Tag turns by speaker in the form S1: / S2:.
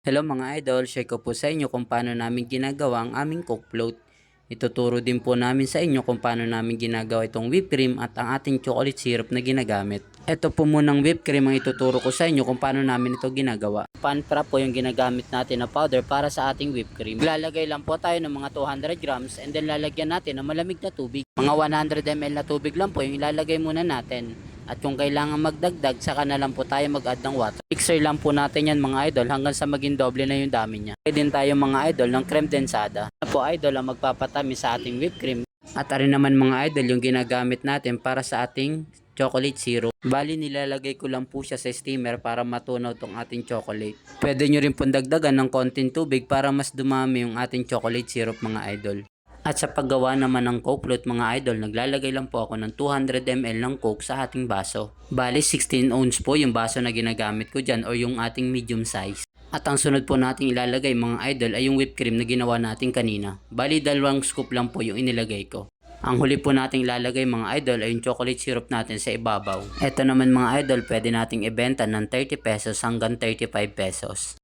S1: Hello mga idol, share ko po sa inyo kung paano namin ginagawa ang aming Coke float. Ituturo din po namin sa inyo kung paano namin ginagawa itong whipped cream at ang ating chocolate syrup na ginagamit. Ito po munang whipped cream ang ituturo ko sa inyo kung paano namin ito ginagawa. Pan prop po yung ginagamit natin na powder para sa ating whipped cream. Lalagay lang po tayo ng mga 200 grams and then lalagyan natin ng malamig na tubig. Mga 100 ml na tubig lang po yung ilalagay muna natin. At kung kailangan magdagdag, saka na lang po tayo mag-add ng water. Mixer lang po natin yan mga idol hanggang sa maging doble na yung dami niya. Pwede din tayo mga idol ng creme densada. Na po idol ang magpapatamis sa ating whipped cream. At arin naman mga idol yung ginagamit natin para sa ating chocolate syrup. Bali nilalagay ko lang po siya sa steamer para matunaw tong ating chocolate. Pwede nyo rin pong dagdagan ng konting tubig para mas dumami yung ating chocolate syrup mga idol. At sa paggawa naman ng Coke float mga idol, naglalagay lang po ako ng 200 ml ng Coke sa ating baso. Bali 16 ounce po yung baso na ginagamit ko dyan o yung ating medium size. At ang sunod po nating ilalagay mga idol ay yung whipped cream na ginawa natin kanina. Bali 2 scoop lang po yung inilagay ko. Ang huli po nating ilalagay mga idol ay yung chocolate syrup natin sa ibabaw. Ito naman mga idol, pwede nating ibenta ng 30 pesos hanggang 35 pesos.